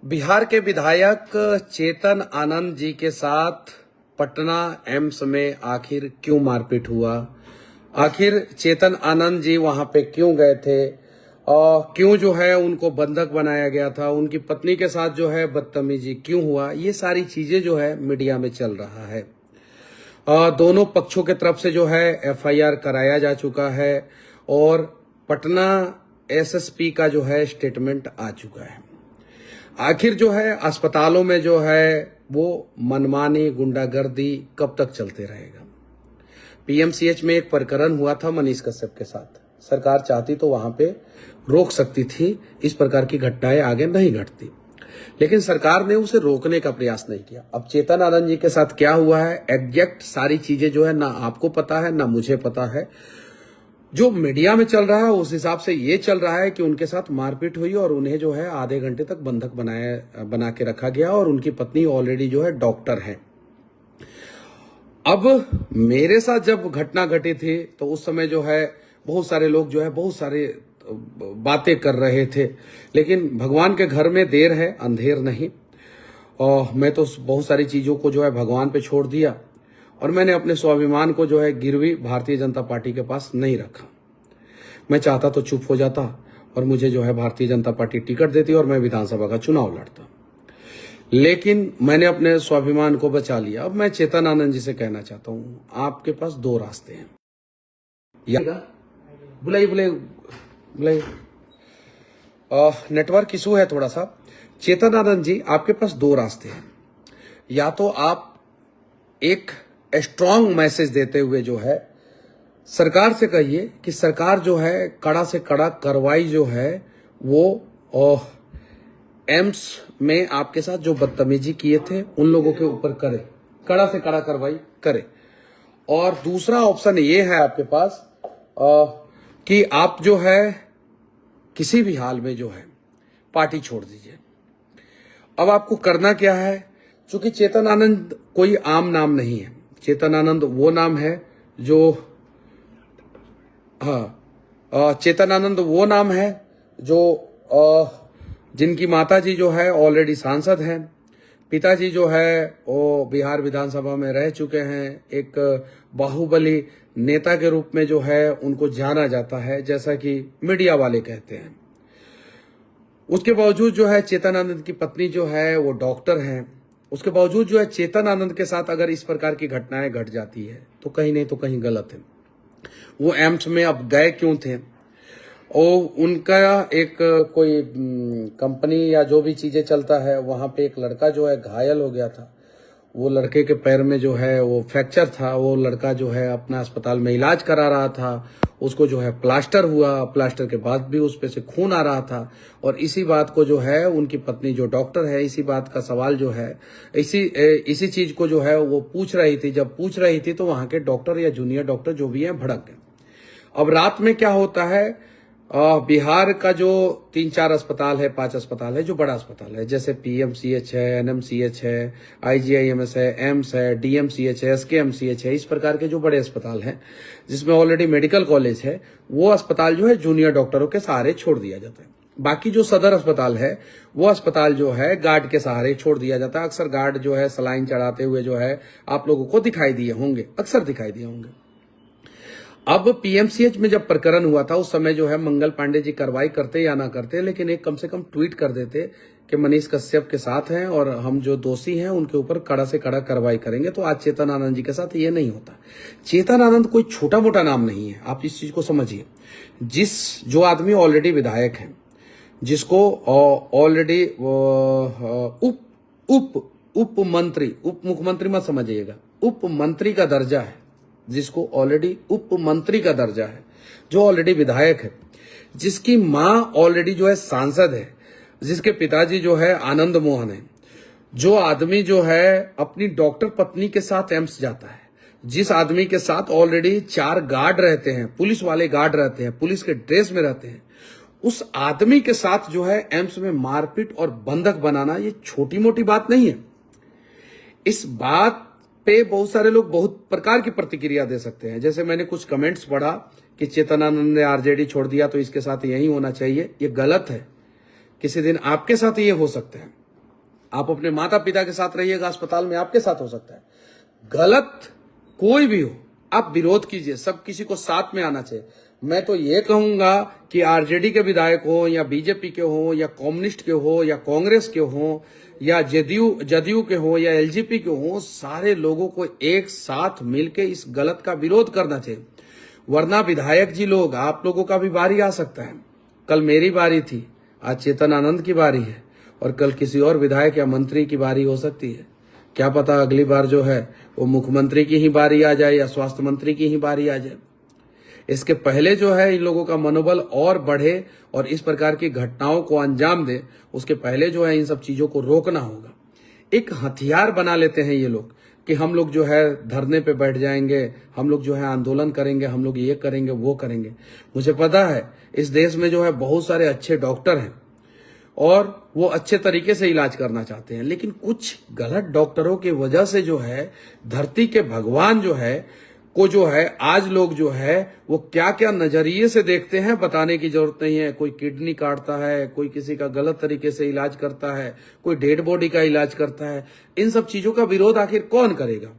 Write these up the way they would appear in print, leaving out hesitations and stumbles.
बिहार के विधायक चेतन आनंद जी के साथ पटना एम्स में आखिर क्यों मारपीट हुआ? आखिर चेतन आनंद जी वहां पे क्यों गए थे और क्यों जो है उनको बंधक बनाया गया था? उनकी पत्नी के साथ जो है बदतमीजी क्यों हुआ? ये सारी चीजें जो है मीडिया में चल रहा है। दोनों पक्षों के तरफ से जो है एफआईआर कराया जा चुका है और पटना एसएसपी का जो है स्टेटमेंट आ चुका है। आखिर जो है अस्पतालों में जो है वो मनमानी गुंडागर्दी कब तक चलते रहेगा? पीएमसीएच में एक प्रकरण हुआ था मनीष कश्यप के साथ। सरकार चाहती तो वहां पे रोक सकती थी, इस प्रकार की घटनाएं आगे नहीं घटती, लेकिन सरकार ने उसे रोकने का प्रयास नहीं किया। अब चेतन आनंद जी के साथ क्या हुआ है एग्जैक्ट सारी चीजें जो है ना आपको पता है ना मुझे पता है। जो मीडिया में चल रहा है उस हिसाब से ये चल रहा है कि उनके साथ मारपीट हुई और उन्हें जो है आधे घंटे तक बंधक बना के रखा गया और उनकी पत्नी ऑलरेडी जो है डॉक्टर है। अब मेरे साथ जब घटना घटी थी तो उस समय जो है बहुत सारे लोग जो है बहुत सारे बातें कर रहे थे, लेकिन भगवान के घर में देर है अंधेर नहीं। और मैं तो बहुत सारी चीजों को जो है भगवान पे छोड़ दिया और मैंने अपने स्वाभिमान को जो है गिरवी भारतीय जनता पार्टी के पास नहीं रखा। मैं चाहता तो चुप हो जाता और मुझे जो है भारतीय जनता पार्टी टिकट देती और मैं विधानसभा का चुनाव लड़ता, लेकिन मैंने अपने स्वाभिमान को बचा लिया। अब मैं चेतन आनंद जी से कहना चाहता हूं, आपके पास दो रास्ते हैं। बुलाई बुलाई बुलाई नेटवर्क इशू है थोड़ा सा। चेतन आनंद जी, आपके पास दो रास्ते हैं। या तो आप एक स्ट्रांग मैसेज देते हुए जो है सरकार से कहिए कि सरकार जो है कड़ा से कड़ा कार्रवाई जो है वो एम्स में आपके साथ जो बदतमीजी किए थे उन लोगों के ऊपर करे, कड़ा से कड़ा कार्रवाई करे। और दूसरा ऑप्शन ये है आपके पास कि आप जो है किसी भी हाल में जो है पार्टी छोड़ दीजिए। अब आपको करना क्या है? क्योंकि चेतन आनंद कोई आम नाम नहीं है। चेतन आनंद वो नाम है जो चेतन आनंद वो नाम है जो जिनकी माताजी जो है ऑलरेडी सांसद हैं, पिताजी जो है वो बिहार विधानसभा में रह चुके हैं। एक बाहुबली नेता के रूप में जो है उनको जाना जाता है, जैसा कि मीडिया वाले कहते हैं। उसके बावजूद जो है चेतन आनंद की पत्नी जो है वो डॉक्टर है। उसके बावजूद जो है चेतन आनंद के साथ अगर इस प्रकार की घटनाएं घट जाती है तो कहीं नहीं तो कहीं गलत है। वो एम्स में अब गए क्यों थे? और उनका एक कोई कंपनी या जो भी चीजें चलता है वहां पे एक लड़का जो है घायल हो गया था। वो लड़के के पैर में जो है वो फ्रैक्चर था। वो लड़का जो है अपना अस्पताल में इलाज करा रहा था। उसको जो है प्लास्टर हुआ, प्लास्टर के बाद भी उस पे से खून आ रहा था। और इसी बात को जो है उनकी पत्नी जो डॉक्टर है, इसी बात का सवाल जो है इसी चीज को जो है वो पूछ रही थी। जब पूछ रही थी तो वहां के डॉक्टर या जूनियर डॉक्टर जो भी है भड़क गए। अब रात में क्या होता है, बिहार का जो 3-4 अस्पताल है, 5 अस्पताल है जो बड़ा अस्पताल है, जैसे पीएमसीएच है, एनएमसीएच है, आईजीआईएमएस है, एम्स है, डीएमसीएच है, एसकेएमसीएच है, इस प्रकार के जो बड़े अस्पताल हैं जिसमें ऑलरेडी मेडिकल कॉलेज है, वो अस्पताल जो है जूनियर डॉक्टरों के सहारे छोड़ दिया जाता है। बाकी जो सदर अस्पताल है वो अस्पताल जो है गार्ड के सहारे छोड़ दिया जाता है। अक्सर गार्ड जो है सलाइन चढ़ाते हुए जो है आप लोगों को दिखाई दिए होंगे, अक्सर दिखाई दिए होंगे। अब पीएमसीएच में जब प्रकरण हुआ था उस समय जो है मंगल पांडे जी कार्रवाई करते या ना करते, लेकिन एक कम से कम ट्वीट कर देते कि मनीष कश्यप के साथ हैं और हम जो दोषी हैं उनके ऊपर कड़ा से कड़ा कार्रवाई करेंगे, तो आज चेतन आनंद जी के साथ ये नहीं होता। चेतन आनंद कोई छोटा मोटा नाम नहीं है, आप इस चीज को समझिए। जो आदमी ऑलरेडी विधायक है, जिसको ऑलरेडी उप मंत्री, उप मुख्यमंत्री मत समझिएगा, उप मंत्री का दर्जा है, जिसको ऑलरेडी उप मंत्री का दर्जा है, जो ऑलरेडी विधायक है, जिसकी मां ऑलरेडी जो है सांसद है, जिसके पिताजी जो है आनंद मोहन है, जो आदमी जो है अपनी डॉक्टर पत्नी के साथ एम्स जाता है, जिस आदमी के साथ ऑलरेडी 4 गार्ड रहते हैं, पुलिस वाले गार्ड रहते हैं, पुलिस के ड्रेस में रहते हैं, उस आदमी के साथ जो है एम्स में मारपीट और बंधक बनाना ये छोटी मोटी बात नहीं है। इस बात पे बहुत सारे लोग बहुत प्रकार की प्रतिक्रिया दे सकते हैं। जैसे मैंने कुछ कमेंट्स पढ़ा कि चेतन आनंद ने आरजेडी छोड़ दिया तो इसके साथ यही होना चाहिए। ये गलत है। किसी दिन आपके साथ ये हो सकता है, आप अपने माता पिता के साथ रहिएगा, अस्पताल में आपके साथ हो सकता है। गलत कोई भी हो, आप विरोध कीजिए, सब किसी को साथ में आना चाहिए। मैं तो ये कहूंगा कि आरजेडी के विधायक हो या बीजेपी के हो या कम्युनिस्ट के हो या कांग्रेस के हो या जदयू के हो या एलजेपी के हो, सारे लोगों को एक साथ मिलकर इस गलत का विरोध करना चाहिए। वरना विधायक जी लोग, आप लोगों का भी बारी आ सकता है। कल मेरी बारी थी, आज चेतन आनंद की बारी है, और कल किसी और विधायक या मंत्री की बारी हो सकती है। क्या पता अगली बार जो है वो मुख्यमंत्री की ही बारी आ जाए या स्वास्थ्य मंत्री की ही बारी आ जाए। इसके पहले जो है इन लोगों का मनोबल और बढ़े और इस प्रकार की घटनाओं को अंजाम दे, उसके पहले जो है इन सब चीजों को रोकना होगा। एक हथियार बना लेते हैं ये लोग कि हम लोग जो है धरने पे बैठ जाएंगे, हम लोग जो है आंदोलन करेंगे, हम लोग ये करेंगे वो करेंगे। मुझे पता है इस देश में जो है बहुत सारे अच्छे डॉक्टर हैं और वो अच्छे तरीके से इलाज करना चाहते हैं, लेकिन कुछ गलत डॉक्टरों की वजह से जो है धरती के भगवान जो है को जो है आज लोग जो है वो क्या क्या नजरिए से देखते हैं बताने की जरूरत नहीं है। कोई किडनी काटता है, कोई किसी का गलत तरीके से इलाज करता है, कोई डेड बॉडी का इलाज करता है। इन सब चीजों का विरोध आखिर कौन करेगा।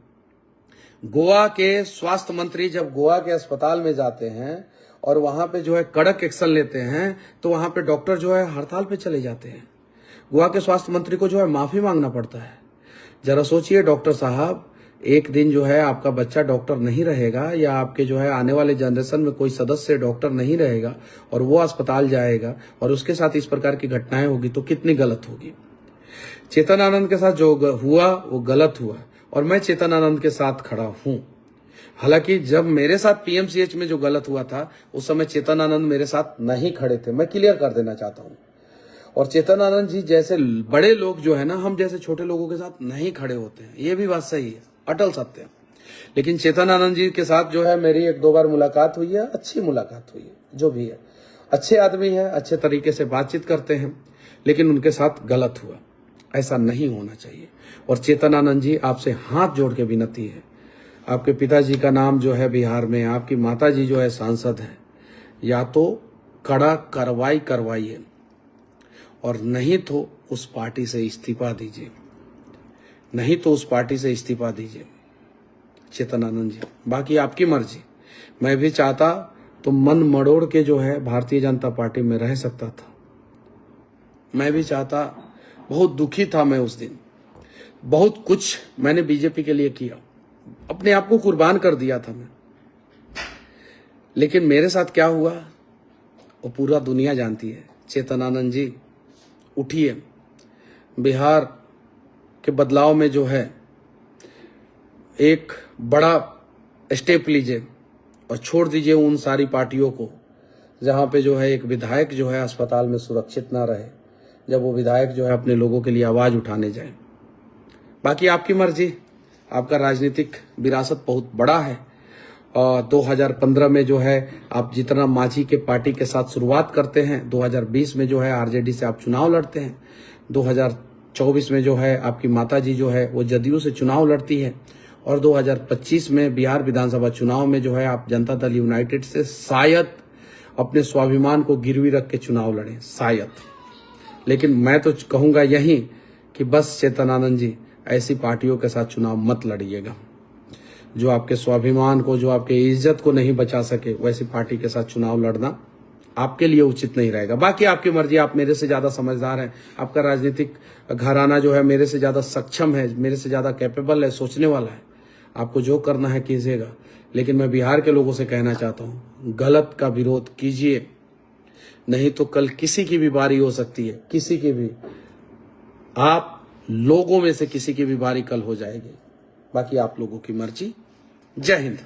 गोवा के स्वास्थ्य मंत्री जब गोवा के अस्पताल में जाते हैं और वहां पे जो है कड़क एक्शन लेते हैं, तो वहां पे डॉक्टर जो है हड़ताल पे चले जाते हैं। गोवा के स्वास्थ्य मंत्री को जो है माफी मांगना पड़ता है। जरा सोचिए डॉक्टर साहब, एक दिन जो है आपका बच्चा डॉक्टर नहीं रहेगा या आपके जो है आने वाले जनरेशन में कोई सदस्य डॉक्टर नहीं रहेगा और वो अस्पताल जाएगा और उसके साथ इस प्रकार की घटनाएं होगी तो कितनी गलत होगी। चेतन आनंद के साथ जो हुआ वो गलत हुआ और मैं चेतन आनंद के साथ खड़ा हूं। हालांकि जब मेरे साथ पीएमसीएच में जो गलत हुआ था उस समय चेतन आनंद मेरे साथ नहीं खड़े थे, मैं क्लियर कर देना चाहता हूं। और चेतन आनंद जी जैसे बड़े लोग जो है ना, हम जैसे छोटे लोगों के साथ नहीं खड़े होते हैं, ये भी बात सही है, अटल सत्य है। लेकिन चेतन आनंद जी के साथ जो है मेरी 1-2 बार मुलाकात हुई है, अच्छी मुलाकात हुई है, जो भी है अच्छे आदमी है, अच्छे तरीके से बातचीत करते हैं, लेकिन उनके साथ गलत हुआ, ऐसा नहीं होना चाहिए। और चेतन आनंद जी आपसे हाथ जोड़ के विनती है, आपके पिताजी का नाम जो है बिहार में, आपकी माताजी जो है सांसद है, या तो कड़ा कार्रवाई करवाइए और नहीं तो उस पार्टी से इस्तीफा दीजिए, नहीं तो उस पार्टी से इस्तीफा दीजिए चेतन आनंद जी। बाकी आपकी मर्जी। मैं भी चाहता तो मन मड़ोड़ के जो है भारतीय जनता पार्टी में रह सकता था। मैं भी चाहता, बहुत दुखी था मैं उस दिन, बहुत कुछ मैंने बीजेपी के लिए किया, अपने आप को कुर्बान कर दिया था मैं। लेकिन मेरे साथ क्या हुआ वो पूरा दुनिया जानती है। चेतन आनंद जी उठिए, बिहार के बदलाव में जो है एक बड़ा स्टेप लीजिए और छोड़ दीजिए उन सारी पार्टियों को जहां पे जो है एक विधायक जो है अस्पताल में सुरक्षित ना रहे, जब वो विधायक जो है अपने लोगों के लिए आवाज उठाने जाए। बाकी आपकी मर्जी, आपका राजनीतिक विरासत बहुत बड़ा है। और 2015 में जो है आप जितना मांझी के पार्टी के साथ शुरुआत करते हैं, 2020 में जो है आरजेडी से आप चुनाव लड़ते हैं, 2024 में जो है आपकी माताजी जो है वो जदयू से चुनाव लड़ती है, और 2025 में बिहार विधानसभा चुनाव में जो है आप जनता दल यूनाइटेड से शायद अपने स्वाभिमान को गिरवी रख के चुनाव लड़ें, शायद। लेकिन मैं तो कहूंगा यही कि बस चेतन आनंद जी ऐसी पार्टियों के साथ चुनाव मत लड़िएगा जो आपके स्वाभिमान को, जो आपके इज्जत को नहीं बचा सके। वैसी पार्टी के साथ चुनाव लड़ना आपके लिए उचित नहीं रहेगा। बाकी आपकी मर्जी, आप मेरे से ज्यादा समझदार हैं, आपका राजनीतिक घराना जो है मेरे से ज्यादा सक्षम है, मेरे से ज्यादा कैपेबल है, सोचने वाला है। आपको जो करना है कीजिएगा, लेकिन मैं बिहार के लोगों से कहना चाहता हूं, गलत का विरोध कीजिए, नहीं तो कल किसी की भी बारी हो सकती है, किसी की भी, आप लोगों में से किसी की भी बारी कल हो जाएगी। बाकी आप लोगों की मर्जी। जय हिंद।